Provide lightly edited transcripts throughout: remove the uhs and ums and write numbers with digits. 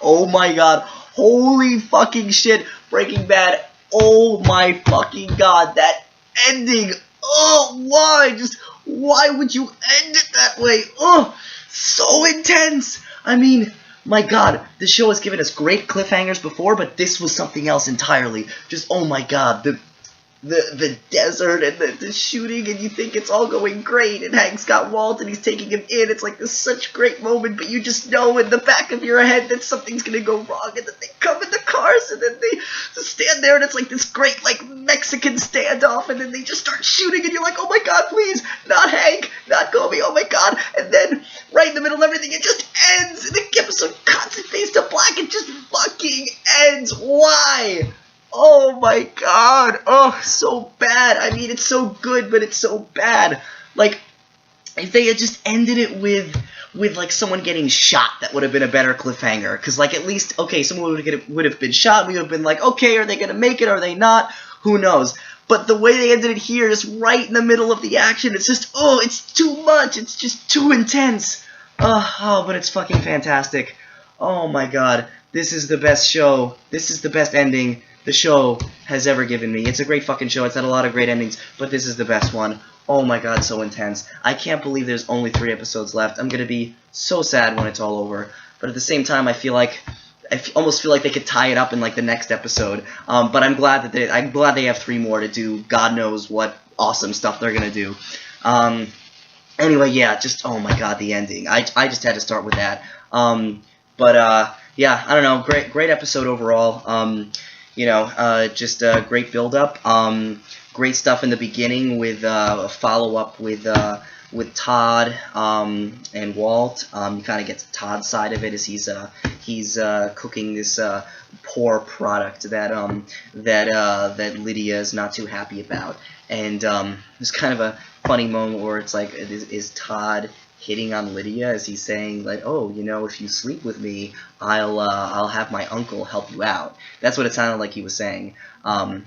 Oh my god. Holy fucking shit. Breaking Bad. Oh my fucking god. That ending. Oh, why? Just, why would you end it that way? Oh, so intense. I mean, my god, the show has given us great cliffhangers before, but this was something else entirely. Just, oh my god, the desert and the shooting, and you think it's all going great, and Hank's got Walt and he's taking him in. It's like this such great moment, but you just know in the back of your head that something's gonna go wrong, and then they come in the cars, and then they stand there, and it's like this great, like, Mexican standoff, and then they just start shooting, and you're like, oh my god, please, not Hank, not Gobi, oh my god, and then, right in the middle of everything, it just ends, and the episode cuts and fades to black, it just fucking ends. Why? Oh my god, oh, so bad. I mean, it's so good, but it's so bad. Like, if they had just ended it with like, someone getting shot, that would have been a better cliffhanger. Because, like, at least, okay, someone would have been shot, we would have been like, okay, are they going to make it, are they not? Who knows? But the way they ended it here, just right in the middle of the action, it's just, oh, it's too much, it's just too intense. Oh, but it's fucking fantastic. Oh my god, this is the best show, this is the best ending the show has ever given me. It's a great fucking show. It's had a lot of great endings, but this is the best one. Oh my god, so intense. I can't believe there's only 3 episodes left. I'm gonna be so sad when it's all over. But at the same time, I almost feel like they could tie it up in like the next episode. But I'm glad that they have 3 more to do. God knows what awesome stuff they're gonna do. Anyway, yeah, just oh my god, the ending. I just had to start with that. Yeah, I don't know. Great episode overall. You know, just a great build-up. Great stuff in the beginning with a follow-up with Todd and Walt. You kind of get to Todd's side of it as he's cooking this poor product that Lydia is not too happy about. And there's kind of a funny moment where it's like, is Todd hitting on Lydia as he's saying, like, oh, you know, if you sleep with me, I'll have my uncle help you out. That's what it sounded like he was saying. And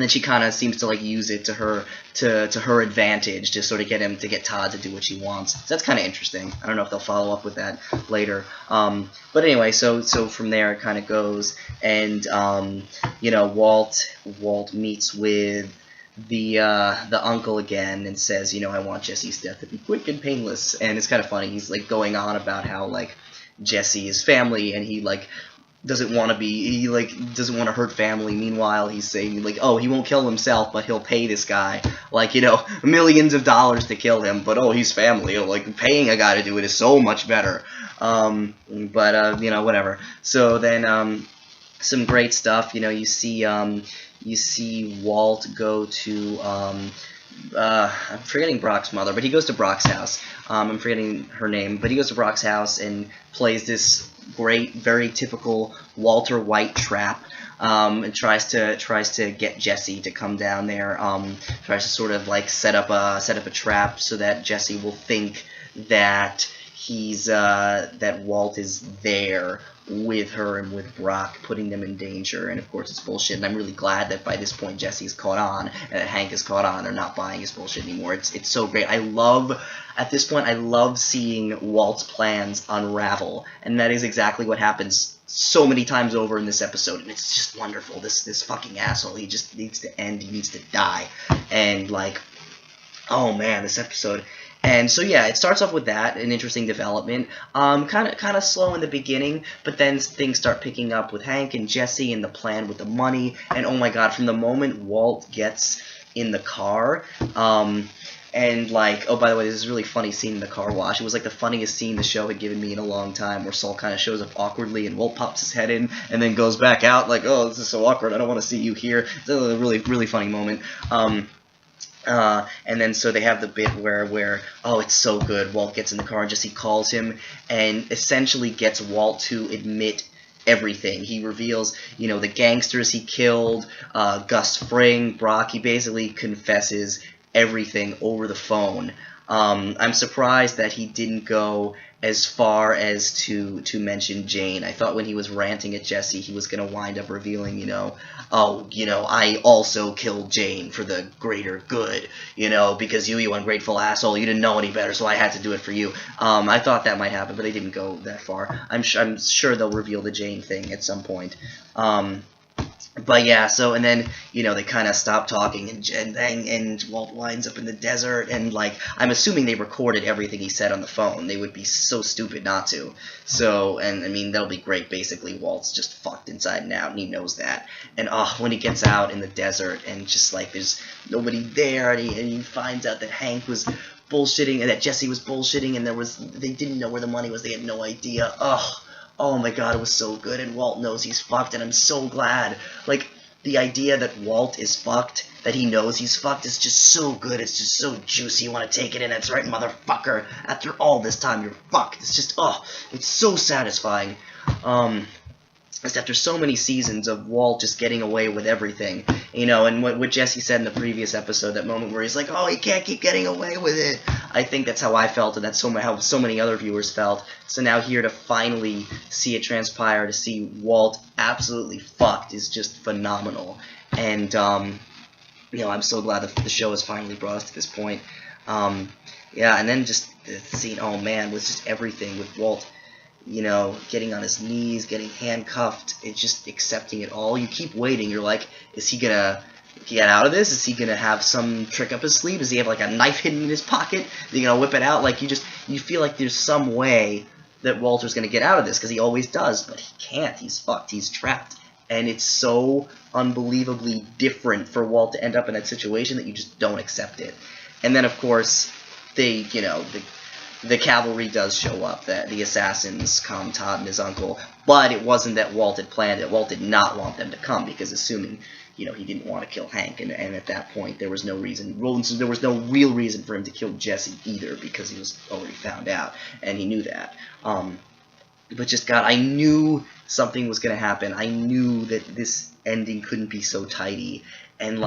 then she kind of seems to like use it to her advantage to sort of get Todd to do what she wants. So that's kind of interesting. I don't know if they'll follow up with that later. But anyway, so from there it kind of goes, and you know, Walt meets with the uncle again and says, you know, I want Jesse's death to be quick and painless. And it's kind of funny. He's like going on about how like Jesse is family, and he like doesn't want to hurt family. Meanwhile, he's saying like, oh, he won't kill himself, but he'll pay this guy like, you know, millions of dollars to kill him. But oh, he's family. Like, paying a guy to do it is so much better. You know, whatever. So then some great stuff. You know, you see Walt go to, I'm forgetting Brock's mother, but he goes to Brock's house. I'm forgetting her name, but he goes to Brock's house and plays this great, very typical Walter White trap, and tries to get Jesse to come down there. Tries to sort of like set up a trap so that Jesse will think that that Walt is there with her and with Brock, putting them in danger, and of course it's bullshit, and I'm really glad that by this point Jesse's caught on, and that Hank is caught on. They're not buying his bullshit anymore. It's so great. At this point, I love seeing Walt's plans unravel, and that is exactly what happens so many times over in this episode, and it's just wonderful. This fucking asshole, he just needs to end, he needs to die, and like, oh man, this episode. And so yeah, it starts off with that, an interesting development. Kind of slow in the beginning, but then things start picking up with Hank and Jesse and the plan with the money. And oh my god, from the moment Walt gets in the car, and like, oh, by the way, this is a really funny scene in the car wash. It was like the funniest scene the show had given me in a long time, where Saul kind of shows up awkwardly and Walt pops his head in and then goes back out like, oh, this is so awkward, I don't want to see you here. It's a really, really funny moment. And then so they have the bit where oh, it's so good, Walt gets in the car and Jesse calls him and essentially gets Walt to admit everything. He reveals, you know, the gangsters he killed, Gus Fring, Brock. He basically confesses everything over the phone. I'm surprised that he didn't go as far as to mention Jane. I thought when he was ranting at Jesse, he was going to wind up revealing, oh, I also killed Jane for the greater good, because you ungrateful asshole, you didn't know any better, so I had to do it for you. I thought that might happen, but they didn't go that far. I'm sure they'll reveal the Jane thing at some point. But yeah, so, and then, they kind of stop talking, and Walt winds up in the desert, and, I'm assuming they recorded everything he said on the phone. They would be so stupid not to. So, and, I mean, that'll be great, basically. Walt's just fucked inside and out, and he knows that. And, when he gets out in the desert, and just, there's nobody there, and he finds out that Hank was bullshitting, and that Jesse was bullshitting, and they didn't know where the money was, they had no idea. Oh my god, it was so good, and Walt knows he's fucked, and I'm so glad. The idea that Walt is fucked, that he knows he's fucked, is just so good, it's just so juicy, you want to take it in, that's right, motherfucker. After all this time, you're fucked. It's just, it's so satisfying. Just after so many seasons of Walt just getting away with everything, and what Jesse said in the previous episode, that moment where he's like, oh, he can't keep getting away with it. I think that's how I felt, and that's how so many other viewers felt. So now here to finally see it transpire, to see Walt absolutely fucked, is just phenomenal. And, I'm so glad that the show has finally brought us to this point. Yeah, and then just the scene, oh man, was just everything with Walt, getting on his knees, getting handcuffed, and just accepting it all. You keep waiting. You're like, is he gonna get out of this? Is he gonna have some trick up his sleeve? Does he have a knife hidden in his pocket? Is he gonna whip it out? You feel like there's some way that Walter's gonna get out of this, because he always does, but he can't. He's fucked. He's trapped. And it's so unbelievably different for Walt to end up in that situation that you just don't accept it. And then, of course, the cavalry does show up, that the assassins come, Todd and his uncle, but it wasn't that Walt had planned it. Walt did not want them to come, because assuming, he didn't want to kill Hank, and at that point there was no reason, there was no real reason for him to kill Jesse either, because he was already found out, and he knew that. But just, God, I knew something was going to happen. I knew that this ending couldn't be so tidy, and,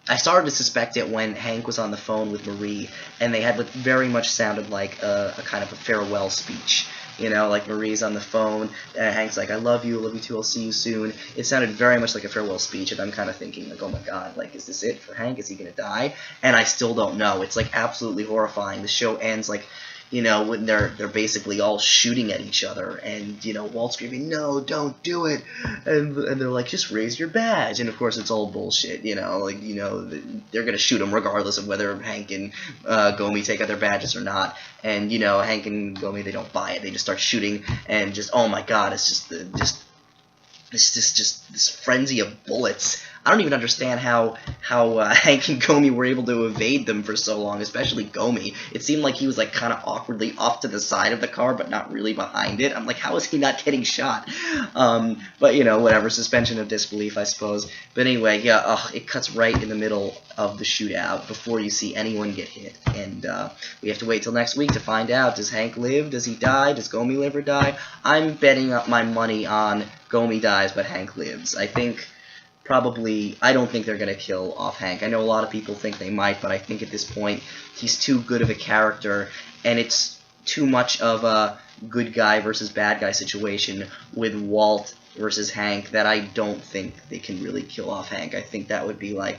I started to suspect it when Hank was on the phone with Marie, and they had what very much sounded like a kind of a farewell speech. Marie's on the phone, and Hank's like, I love you too, I'll see you soon. It sounded very much like a farewell speech, and I'm kind of thinking, oh my god, is this it for Hank? Is he going to die? And I still don't know. It's, absolutely horrifying. The show ends, when they're basically all shooting at each other, and, Walt's screaming, no, don't do it, and they're like, just raise your badge, and of course it's all bullshit, they're gonna shoot him regardless of whether Hank and Gomi take out their badges or not, and, Hank and Gomi, they don't buy it, they just start shooting, and just, oh my god, it's just this frenzy of bullets. I don't even understand how Hank and Gomi were able to evade them for so long, especially Gomi. It seemed like he was kind of awkwardly off to the side of the car, but not really behind it. I'm like, how is he not getting shot? But whatever, suspension of disbelief, I suppose. But anyway, yeah, it cuts right in the middle of the shootout before you see anyone get hit, and we have to wait till next week to find out. Does Hank live? Does he die? Does Gomi live or die? I'm betting up my money on Gomi dies, but Hank lives. I don't think they're going to kill off Hank. I know a lot of people think they might, but I think at this point he's too good of a character, and it's too much of a good guy versus bad guy situation with Walt versus Hank that I don't think they can really kill off Hank. I think that would be I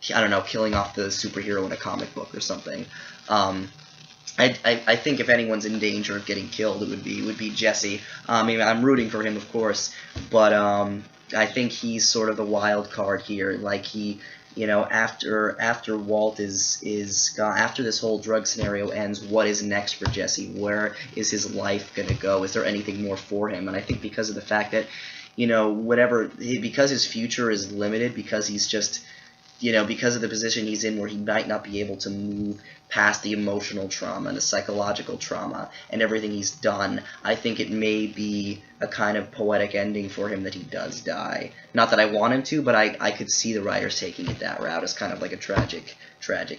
don't know, killing off the superhero in a comic book or something. I think if anyone's in danger of getting killed, it would be Jesse. I'm rooting for him, of course, but I think he's sort of the wild card here. After Walt is gone, after this whole drug scenario ends, what is next for Jesse? Where is his life gonna go? Is there anything more for him? And I think because of the fact that, because his future is limited, because he's just, because of the position he's in where he might not be able to move past the emotional trauma and the psychological trauma and everything he's done, I think it may be a kind of poetic ending for him that he does die. Not that I want him to, but I could see the writers taking it that route as kind of like a tragic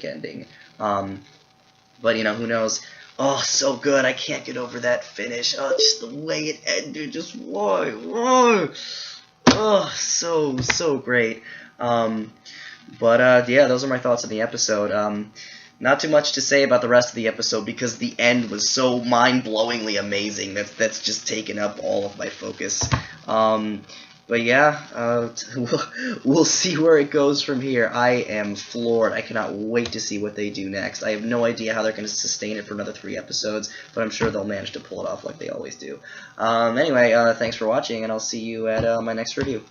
ending. But, who knows? Oh, so good. I can't get over that finish. Oh, just the way it ended. Just why? Oh, so great. Yeah, those are my thoughts on the episode. not too much to say about the rest of the episode because the end was so mind-blowingly amazing. That's just taken up all of my focus. But yeah, we'll see where it goes from here. I am floored. I cannot wait to see what they do next. I have no idea how they're going to sustain it for another 3 episodes, but I'm sure they'll manage to pull it off like they always do. Anyway, thanks for watching, and I'll see you at my next review.